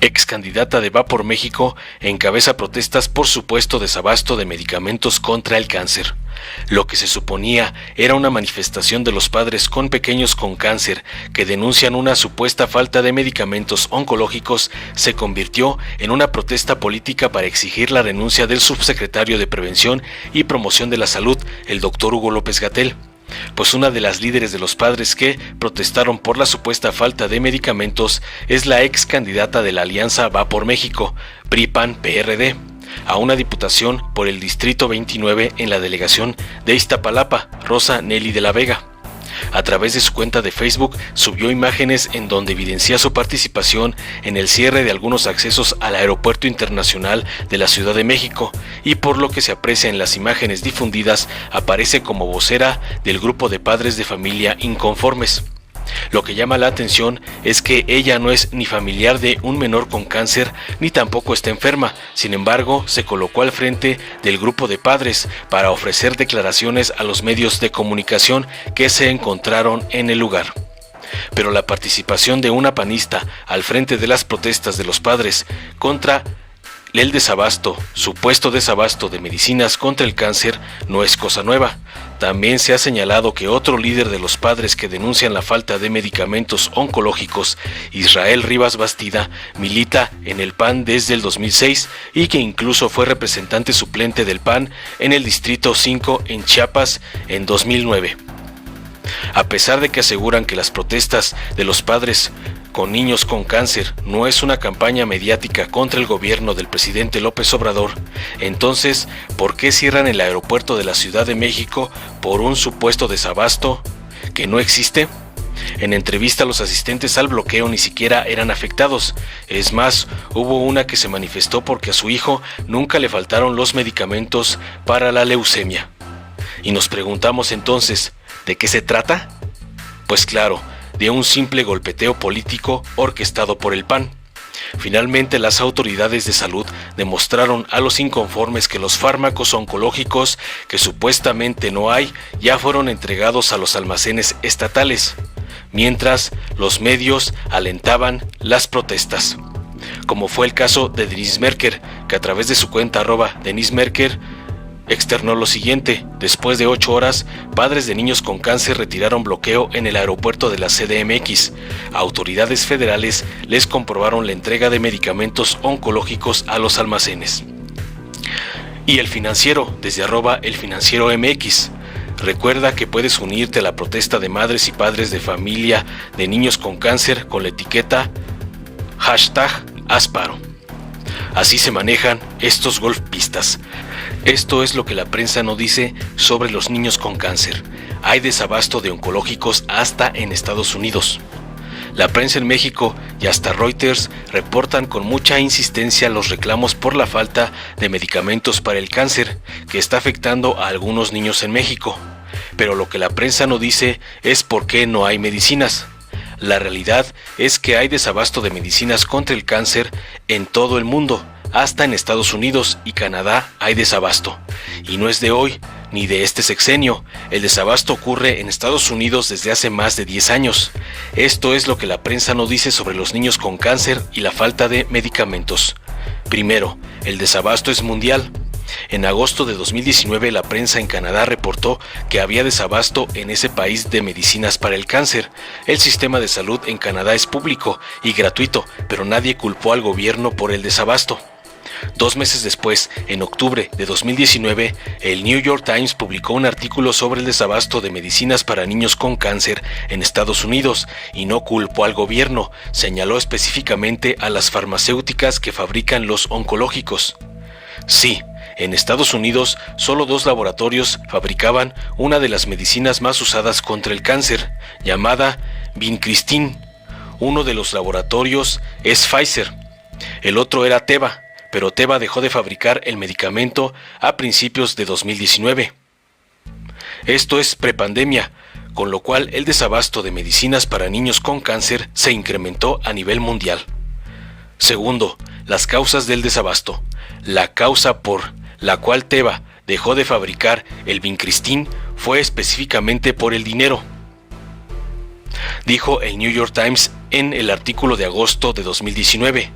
ex candidata de Va por México, encabeza protestas por supuesto desabasto de medicamentos contra el cáncer. Lo que se suponía era una manifestación de los padres con pequeños con cáncer que denuncian una supuesta falta de medicamentos oncológicos se convirtió en una protesta política para exigir la renuncia del subsecretario de Prevención y Promoción de la Salud, el doctor Hugo López-Gatell. Pues una de las líderes de los padres que protestaron por la supuesta falta de medicamentos es la ex candidata de la Alianza Va por México, PRI-PAN-PRD, a una diputación por el Distrito 29 en la delegación de Iztapalapa, Rosa Nelly de la Vega. A través de su cuenta de Facebook subió imágenes en donde evidencia su participación en el cierre de algunos accesos al Aeropuerto Internacional de la Ciudad de México y por lo que se aprecia en las imágenes difundidas aparece como vocera del grupo de padres de familia inconformes. Lo que llama la atención es que ella no es ni familiar de un menor con cáncer ni tampoco está enferma. Sin embargo, se colocó al frente del grupo de padres para ofrecer declaraciones a los medios de comunicación que se encontraron en el lugar. Pero la participación de una panista al frente de las protestas de los padres contra el desabasto, supuesto desabasto de medicinas contra el cáncer, no es cosa nueva. También se ha señalado que otro líder de los padres que denuncian la falta de medicamentos oncológicos, Israel Rivas Bastida, milita en el PAN desde el 2006 y que incluso fue representante suplente del PAN en el Distrito 5 en Chiapas en 2009. A pesar de que aseguran que las protestas de los padres con niños con cáncer no es una campaña mediática contra el gobierno del presidente López Obrador, entonces, ¿por qué cierran el aeropuerto de la Ciudad de México por un supuesto desabasto que no existe? En entrevista, los asistentes al bloqueo ni siquiera eran afectados. Es más, hubo una que se manifestó porque a su hijo nunca le faltaron los medicamentos para la leucemia. Y nos preguntamos entonces, ¿de qué se trata? Pues claro, de un simple golpeteo político orquestado por el PAN. Finalmente, las autoridades de salud demostraron a los inconformes que los fármacos oncológicos que supuestamente no hay ya fueron entregados a los almacenes estatales, mientras los medios alentaban las protestas. Como fue el caso de Denise Merker, que a través de su cuenta @DeniseMerker externó lo siguiente: después de 8 horas, padres de niños con cáncer retiraron bloqueo en el aeropuerto de la CDMX. Autoridades federales les comprobaron la entrega de medicamentos oncológicos a los almacenes. Y El Financiero, desde @elfinancieromx. Recuerda que puedes unirte a la protesta de madres y padres de familia de niños con cáncer con la etiqueta #Hazparo. Así se manejan estos golpistas. Esto es lo que la prensa no dice sobre los niños con cáncer. Hay desabasto de oncológicos hasta en Estados Unidos. La prensa en México y hasta Reuters reportan con mucha insistencia los reclamos por la falta de medicamentos para el cáncer que está afectando a algunos niños en México. Pero lo que la prensa no dice es por qué no hay medicinas. La realidad es que hay desabasto de medicinas contra el cáncer en todo el mundo. Hasta en Estados Unidos y Canadá hay desabasto. Y no es de hoy, ni de este sexenio. El desabasto ocurre en Estados Unidos desde hace más de 10 años. Esto es lo que la prensa no dice sobre los niños con cáncer y la falta de medicamentos. Primero, el desabasto es mundial. En agosto de 2019, la prensa en Canadá reportó que había desabasto en ese país de medicinas para el cáncer. El sistema de salud en Canadá es público y gratuito, pero nadie culpó al gobierno por el desabasto. 2 meses después, en octubre de 2019, el New York Times publicó un artículo sobre el desabasto de medicinas para niños con cáncer en Estados Unidos y no culpó al gobierno, señaló específicamente a las farmacéuticas que fabrican los oncológicos. Sí, en Estados Unidos, solo 2 laboratorios fabricaban una de las medicinas más usadas contra el cáncer, llamada Vincristin. Uno de los laboratorios es Pfizer, el otro era Teva, pero Teva dejó de fabricar el medicamento a principios de 2019. Esto es prepandemia, con lo cual el desabasto de medicinas para niños con cáncer se incrementó a nivel mundial. Segundo, las causas del desabasto. La causa por la cual Teva dejó de fabricar el Vincristin fue específicamente por el dinero, dijo el New York Times en el artículo de agosto de 2019.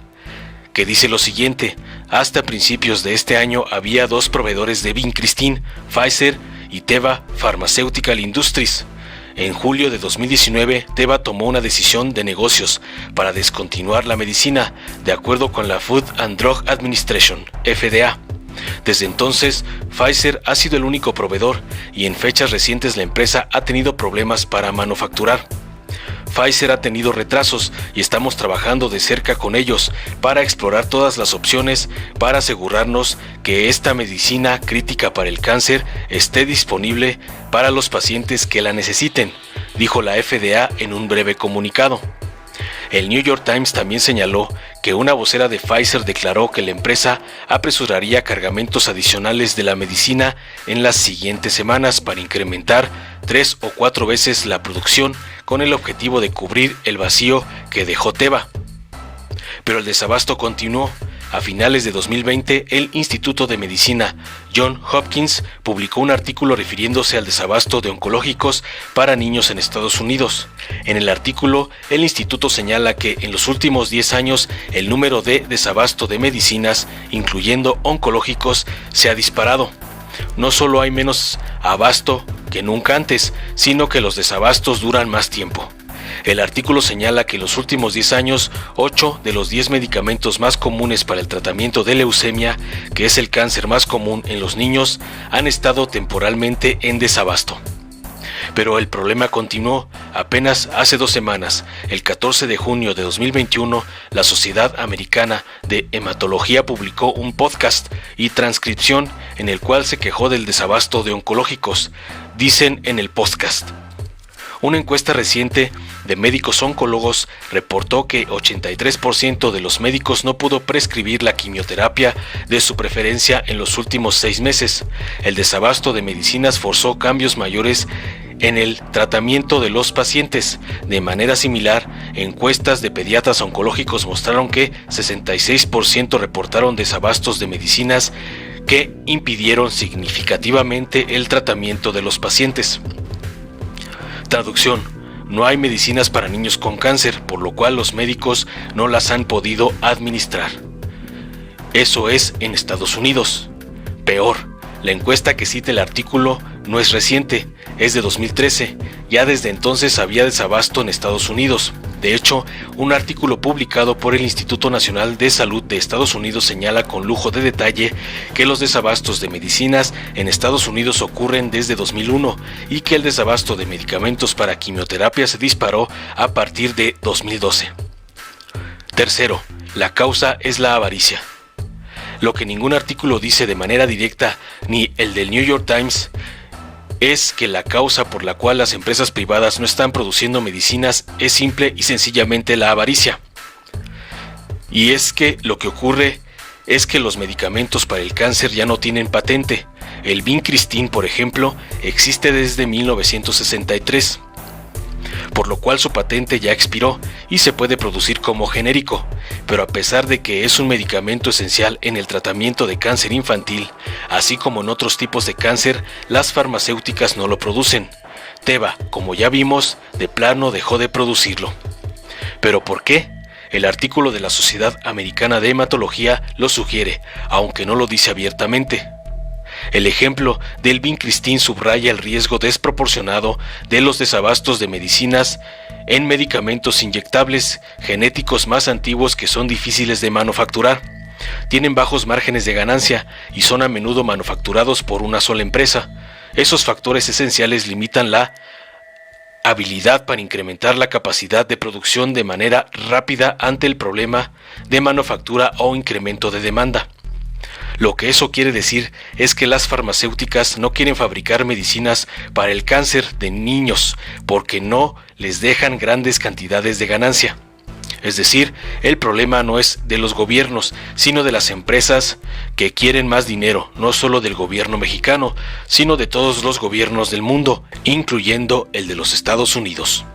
que dice lo siguiente: hasta principios de este año había 2 proveedores de Vincristin, Pfizer y Teva Pharmaceutical Industries. En julio de 2019, Teva tomó una decisión de negocios para descontinuar la medicina, de acuerdo con la Food and Drug Administration, FDA. Desde entonces, Pfizer ha sido el único proveedor y en fechas recientes la empresa ha tenido problemas para manufacturar. Pfizer ha tenido retrasos y estamos trabajando de cerca con ellos para explorar todas las opciones para asegurarnos que esta medicina crítica para el cáncer esté disponible para los pacientes que la necesiten, dijo la FDA en un breve comunicado. El New York Times también señaló que una vocera de Pfizer declaró que la empresa apresuraría cargamentos adicionales de la medicina en las siguientes semanas para incrementar 3 o 4 veces la producción con el objetivo de cubrir el vacío que dejó Teva. Pero el desabasto continuó. A finales de 2020, el Instituto de Medicina Johns Hopkins publicó un artículo refiriéndose al desabasto de oncológicos para niños en Estados Unidos. En el artículo, el instituto señala que en los últimos 10 años el número de desabasto de medicinas, incluyendo oncológicos, se ha disparado. No solo hay menos abasto que nunca antes, sino que los desabastos duran más tiempo. El artículo señala que en los últimos 10 años, 8 de los 10 medicamentos más comunes para el tratamiento de leucemia, que es el cáncer más común en los niños, han estado temporalmente en desabasto. Pero el problema continuó. Apenas hace 2 semanas, el 14 de junio de 2021, la Sociedad Americana de Hematología publicó un podcast y transcripción en el cual se quejó del desabasto de oncológicos. Dicen en el podcast: una encuesta reciente de médicos oncólogos reportó que 83% de los médicos no pudo prescribir la quimioterapia de su preferencia en los últimos 6 meses. El desabasto de medicinas forzó cambios mayores en el tratamiento de los pacientes. De manera similar, encuestas de pediatras oncológicos mostraron que 66% reportaron desabastos de medicinas que impidieron significativamente el tratamiento de los pacientes. Traducción: no hay medicinas para niños con cáncer, por lo cual los médicos no las han podido administrar. Eso es en Estados Unidos. Peor, la encuesta que cita el artículo no es reciente, es de 2013. Ya desde entonces había desabasto en Estados Unidos. De hecho, un artículo publicado por el Instituto Nacional de Salud de Estados Unidos señala con lujo de detalle que los desabastos de medicinas en Estados Unidos ocurren desde 2001 y que el desabasto de medicamentos para quimioterapia se disparó a partir de 2012. Tercero, la causa es la avaricia. Lo que ningún artículo dice de manera directa, ni el del New York Times, es que la causa por la cual las empresas privadas no están produciendo medicinas es simple y sencillamente la avaricia. Y es que lo que ocurre es que los medicamentos para el cáncer ya no tienen patente. El Vincristin, por ejemplo, existe desde 1963, por lo cual su patente ya expiró y se puede producir como genérico, pero a pesar de que es un medicamento esencial en el tratamiento de cáncer infantil, así como en otros tipos de cáncer, las farmacéuticas no lo producen. Teva, como ya vimos, de plano dejó de producirlo. ¿Pero por qué? El artículo de la Sociedad Americana de Hematología lo sugiere, aunque no lo dice abiertamente. El ejemplo del Vincristin subraya el riesgo desproporcionado de los desabastos de medicinas en medicamentos inyectables genéticos más antiguos que son difíciles de manufacturar. Tienen bajos márgenes de ganancia y son a menudo manufacturados por una sola empresa. Esos factores esenciales limitan la habilidad para incrementar la capacidad de producción de manera rápida ante el problema de manufactura o incremento de demanda. Lo que eso quiere decir es que las farmacéuticas no quieren fabricar medicinas para el cáncer de niños porque no les dejan grandes cantidades de ganancia. Es decir, el problema no es de los gobiernos, sino de las empresas que quieren más dinero, no solo del gobierno mexicano, sino de todos los gobiernos del mundo, incluyendo el de los Estados Unidos.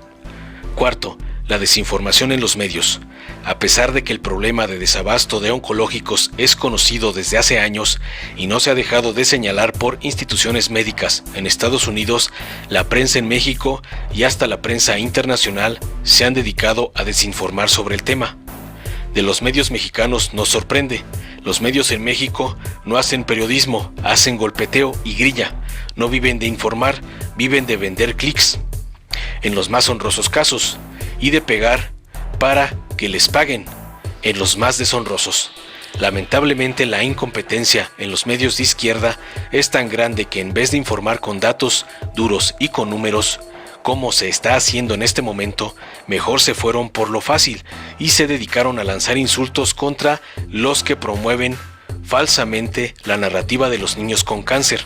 Cuarto, la desinformación en los medios. A pesar de que el problema de desabasto de oncológicos es conocido desde hace años y no se ha dejado de señalar por instituciones médicas en Estados Unidos, la prensa en México y hasta la prensa internacional se han dedicado a desinformar sobre el tema. de los medios mexicanos nos sorprende. Los medios en México no hacen periodismo, hacen golpeteo y grilla. No viven de informar, viven de vender clics. En los más honrosos casos, y de pegar para que les paguen, en los más deshonrosos. Lamentablemente la incompetencia en los medios de izquierda es tan grande que en vez de informar con datos duros y con números, como se está haciendo en este momento, mejor se fueron por lo fácil y se dedicaron a lanzar insultos contra los que promueven falsamente la narrativa de los niños con cáncer.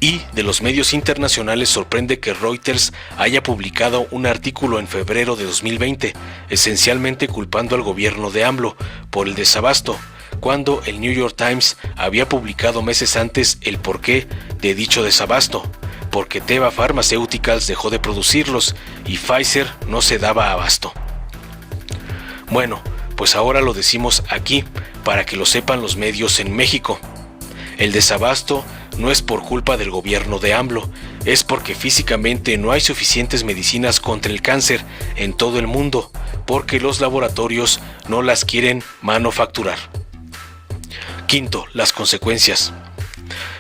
Y de los medios internacionales sorprende que Reuters haya publicado un artículo en febrero de 2020, esencialmente culpando al gobierno de AMLO por el desabasto, cuando el New York Times había publicado meses antes el porqué de dicho desabasto, porque Teva Pharmaceuticals dejó de producirlos y Pfizer no se daba abasto. Bueno, pues ahora lo decimos aquí para que lo sepan los medios en México. El desabasto no es por culpa del gobierno de AMLO, es porque físicamente no hay suficientes medicinas contra el cáncer en todo el mundo, porque los laboratorios no las quieren manufacturar. Quinto, las consecuencias.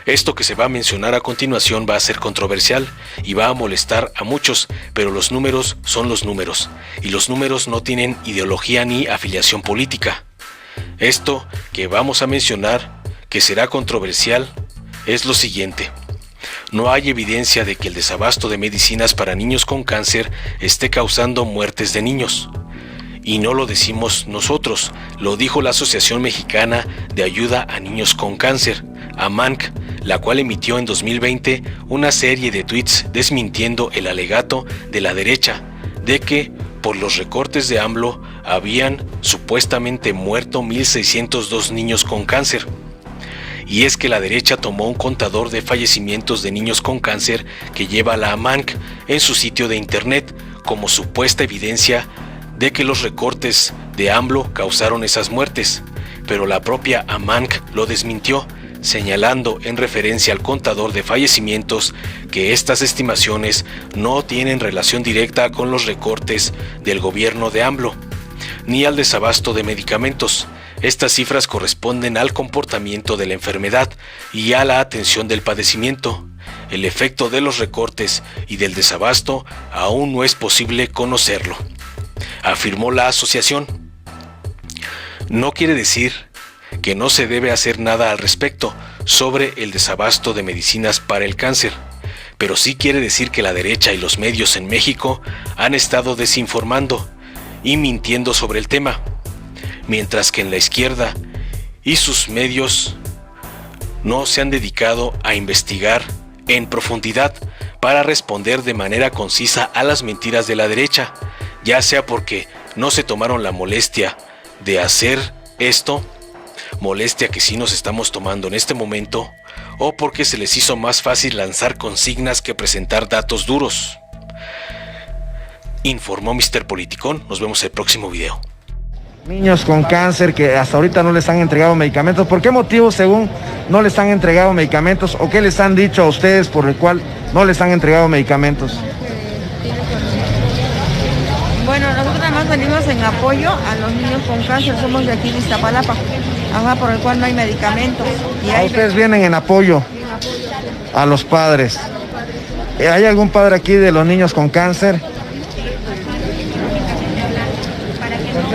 Esto que se va a mencionar a continuación va a ser controversial y va a molestar a muchos, pero los números son los números, y los números no tienen ideología ni afiliación política. Esto que vamos a mencionar, que será controversial, es lo siguiente. No hay evidencia de que el desabasto de medicinas para niños con cáncer esté causando muertes de niños. Y no lo decimos nosotros, lo dijo la Asociación Mexicana de Ayuda a Niños con Cáncer, AMANC, la cual emitió en 2020 una serie de tweets desmintiendo el alegato de la derecha de que por los recortes de AMLO habían supuestamente muerto 1,602 niños con cáncer. Y es que la derecha tomó un contador de fallecimientos de niños con cáncer que lleva la AMANC en su sitio de internet como supuesta evidencia de que los recortes de AMLO causaron esas muertes, pero la propia AMANC lo desmintió, señalando en referencia al contador de fallecimientos que estas estimaciones no tienen relación directa con los recortes del gobierno de AMLO, ni al desabasto de medicamentos. Estas cifras corresponden al comportamiento de la enfermedad y a la atención del padecimiento. El efecto de los recortes y del desabasto aún no es posible conocerlo, afirmó la asociación. No quiere decir que no se debe hacer nada al respecto sobre el desabasto de medicinas para el cáncer, pero sí quiere decir que la derecha y los medios en México han estado desinformando y mintiendo sobre el tema, mientras que en la izquierda y sus medios no se han dedicado a investigar en profundidad para responder de manera concisa a las mentiras de la derecha, ya sea porque no se tomaron la molestia de hacer esto, molestia que sí nos estamos tomando en este momento, o porque se les hizo más fácil lanzar consignas que presentar datos duros. Informó Mr. Politicón. Nos vemos el próximo video. Niños con cáncer que hasta ahorita no les han entregado medicamentos. ¿Por qué motivo, según, no les han entregado medicamentos? ¿O qué les han dicho a ustedes por el cual no les han entregado medicamentos? Bueno, nosotros nada más venimos en apoyo a los niños con cáncer. Somos de aquí de Iztapalapa, por el cual no hay medicamentos. Y ustedes vienen en apoyo a los padres. ¿Hay algún padre aquí de los niños con cáncer?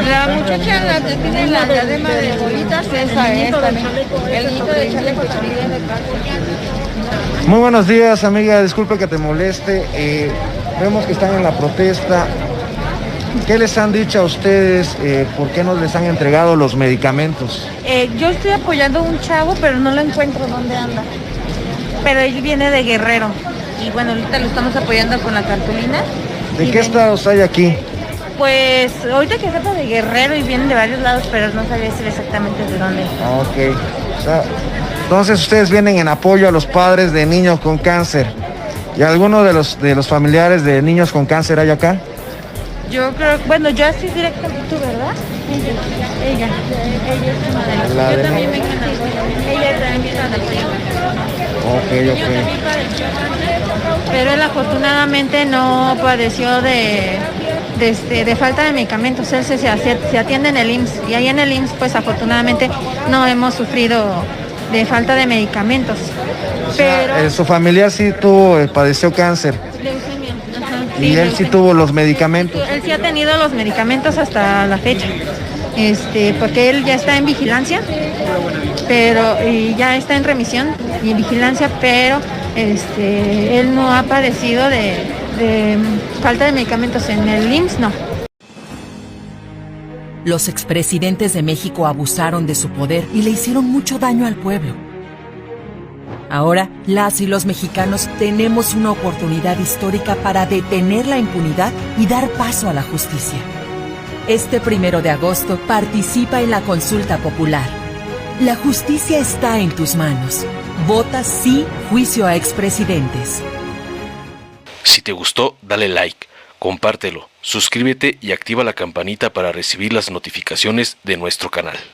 La muchacha, la que tiene la diadema de bolitas, esa es también. El niño de chaleco también es de cáncer. Muy buenos días, amiga, disculpe que te moleste. Vemos que están en la protesta. ¿Qué les han dicho a ustedes? ¿Por qué no les han entregado los medicamentos? Yo estoy apoyando a un chavo, pero no lo encuentro dónde anda. Pero él viene de Guerrero. Y bueno, ahorita lo estamos apoyando con la cartulina. ¿De qué estados hay aquí? Pues ahorita que sepa de Guerrero y vienen de varios lados, pero no sabía decir exactamente de dónde. Ok. Entonces ustedes vienen en apoyo a los padres de niños con cáncer. ¿Y alguno de los familiares de niños con cáncer hay acá? Yo creo, bueno, yo así directamente, ¿tú, verdad? Ella es madre. Yo también vengo en apoyo. Ella también viene en apoyo. Ok. Pero él afortunadamente no padeció de falta de medicamentos. Él se atiende en el IMSS y ahí en el IMSS pues afortunadamente no hemos sufrido de falta de medicamentos. Pero Su familiar sí padeció cáncer. leucemia, ajá, Y él sí tuvo los medicamentos. Él sí ha tenido los medicamentos hasta la fecha, porque él ya está en vigilancia, y ya está en remisión y en vigilancia, pero él no ha padecido de falta de medicamentos en el IMSS, no. Los expresidentes de México abusaron de su poder y le hicieron mucho daño al pueblo. Ahora, las y los mexicanos tenemos una oportunidad histórica para detener la impunidad y dar paso a la justicia. Este 1 de agosto participa en la consulta popular. La justicia está en tus manos. Vota sí, juicio a expresidentes. Si te gustó, dale like, compártelo, suscríbete y activa la campanita para recibir las notificaciones de nuestro canal.